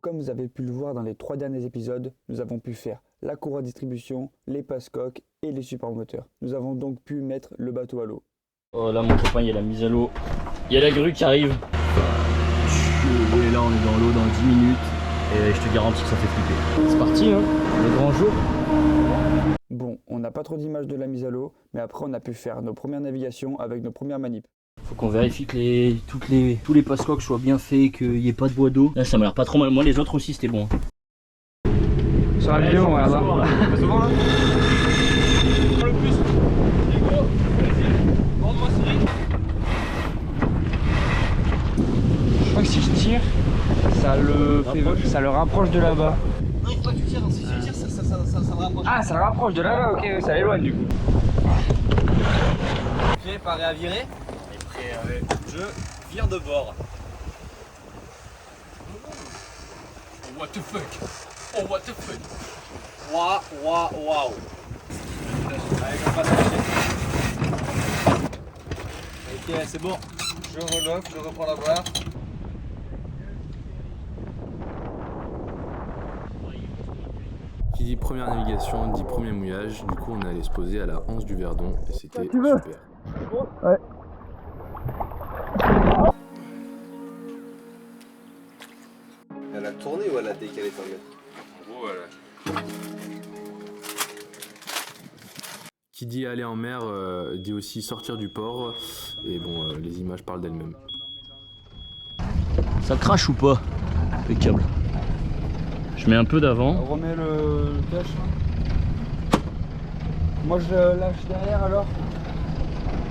comme vous avez pu le voir dans les 3 derniers épisodes, nous avons pu faire la cour à distribution, les passe-coques et les supports moteurs. Nous avons donc pu mettre le bateau à l'eau. Oh là mon copain, il y a la mise à l'eau. Il y a la grue qui arrive. Et là on est dans l'eau dans 10 minutes. Et je te garantis que ça fait flipper. C'est parti hein, le grand jour. Bon, on n'a pas trop d'images de la mise à l'eau, mais après on a pu faire nos premières navigations avec nos premières manips. Faut qu'on vérifie que tous les passe-coques soient bien faits, qu'il n'y ait pas de bois d'eau. Là ça m'a l'air pas trop mal. Moi les autres aussi c'était bon. Sur la vidéo, on regarde là. Souvent là. Le plus. Hugo, vas-y. Rends-moi Cyril. Je crois que si je tire, ça le rapproche de là-bas. Non, il faut pas que tu tires. Si tu tires, ça le rapproche. Ah, ça le rapproche de là-bas, ok, ça l'éloigne du coup. Ok, paré à virer. Et prêt, je vire de bord. Oh, what the fuck. Oh, what the fuck. Waouh. Allez, je vais pas lâcher. Ok, c'est bon. Je relock, je reprends la barre. Qui dit première navigation, dit premier mouillage. Du coup, on est allé se poser à la Anse du Verdon et c'était super. Ouais. Elle a tourné ou elle a décalé ton mètre? En gros, elle a... Qui dit aller en mer dit aussi sortir du port. Et bon, les images parlent d'elles-mêmes. Ça crache ou pas? Impeccable. Je mets un peu d'avant. On remet le cache. Moi je lâche derrière alors.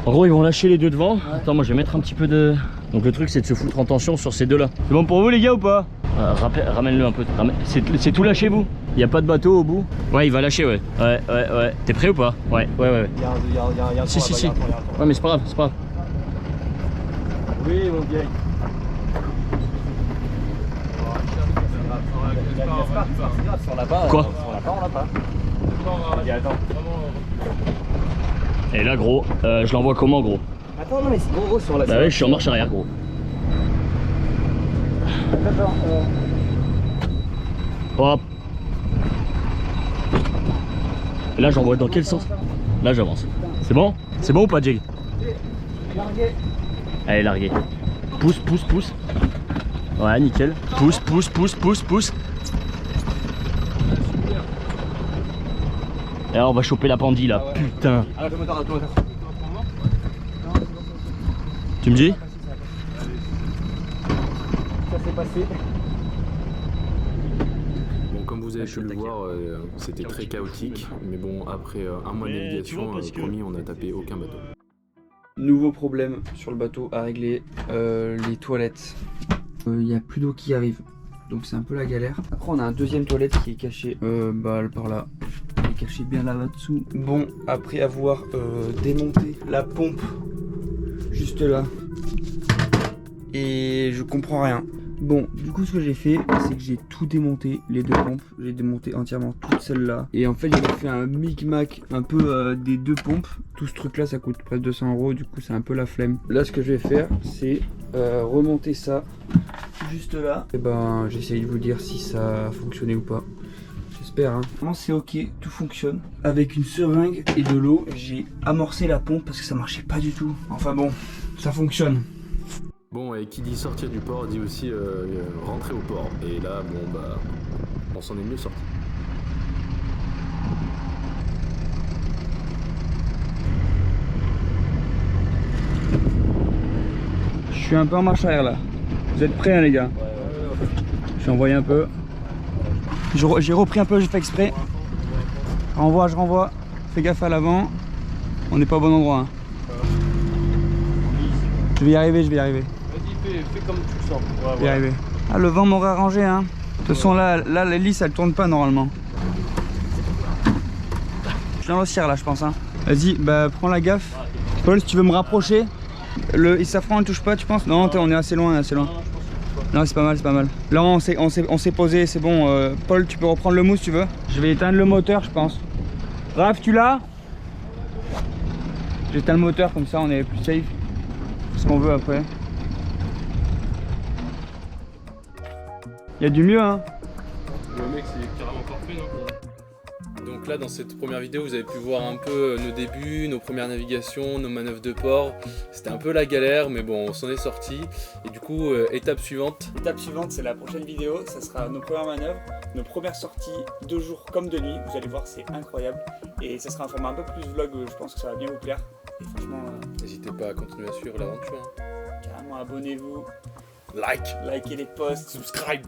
En gros ils vont lâcher les deux devant. Ouais. Attends moi je vais mettre un petit peu de... Donc le truc c'est de se foutre en tension sur ces deux là. C'est bon pour vous les gars ou pas? Ramène-le un peu. C'est tout lâché vous? Il n'y a pas de bateau au bout? Ouais il va lâcher ouais. Ouais. T'es prêt ou pas? Ouais. Regarde. Si. Ouais mais c'est pas grave. Oui, mon vieil. Quoi? On l'a pas, on l'a pas. Attends. Et là gros, je l'envoie comment gros? Attends, non mais c'est gros sur la... Bah ouais je suis en marche arrière gros. Hop. Et là j'envoie dans quel sens? Là j'avance. C'est bon? C'est bon ou pas Jake? Largué. Allez largué. Pousse. Ouais nickel. Pousse. Et là on va choper la pendille là, putain. Alors le moteur. Tu me dis? Ça s'est passé. Bon, comme vous avez pu le voir, c'était très chaotique. Mais bon, après un mois de Mais tu navigation, vois, parce que- promis, on n'a tapé aucun bateau. Nouveau problème sur le bateau à régler, les toilettes. Il n'y a plus d'eau qui arrive, donc c'est un peu la galère. Après on a un deuxième toilette qui est caché par là. Il est caché bien là-bas dessous. Bon, après avoir démonté la pompe juste là, et je comprends rien. Bon, du coup ce que j'ai fait, c'est que j'ai tout démonté, les deux pompes. J'ai démonté entièrement toutes celles-là. Et en fait j'ai fait un micmac un peu des deux pompes. Tout ce truc là ça coûte près de 200 €, du coup c'est un peu la flemme. Là ce que je vais faire c'est remonter ça juste là. Et ben j'essaye de vous dire si ça a fonctionné ou pas. J'espère hein. Vraiment c'est ok, tout fonctionne. Avec une seringue et de l'eau, j'ai amorcé la pompe parce que ça marchait pas du tout. Enfin bon, ça fonctionne. Bon, et qui dit sortir du port dit aussi rentrer au port. Et là, bon, bah, on s'en est mieux sorti. Je suis un peu en marche arrière là. Vous êtes prêts hein, les gars? Je suis envoyé un peu. J'ai repris un peu, j'ai fait exprès. Je renvoie. Fais gaffe à l'avant. On n'est pas au bon endroit. Hein. Je vais y arriver. Vas-y, fais comme tu le sens. Je vais y arriver. Ah le vent m'aurait arrangé hein. De toute façon là l'hélice elle tourne pas normalement. Je viens l'ossière là je pense hein. Vas-y bah prends la gaffe. Paul si tu veux me rapprocher. Le safran ne touche pas tu penses? Non on est assez loin. Non c'est pas mal. Là on s'est posé, c'est bon. Paul tu peux reprendre le mousse si tu veux. Je vais éteindre le moteur je pense. Raph tu l'as? J'éteins le moteur comme ça on est plus safe. Ce qu'on veut après. Il y a du mieux, hein. Le mec, c'est carrément parfait, non? Donc là, dans cette première vidéo, vous avez pu voir un peu nos débuts, nos premières navigations, nos manœuvres de port. C'était un peu la galère, mais bon, on s'en est sorti. Et du coup, étape suivante. L'étape suivante, c'est la prochaine vidéo. Ça sera nos premières manœuvres, nos premières sorties de jour comme de nuit. Vous allez voir, c'est incroyable. Et ça sera un format un peu plus vlog. Je pense que ça va bien vous plaire. Et franchement, N'hésitez pas à continuer à suivre l'aventure. carrément, abonnez-vous, Like, likez les posts, subscribe.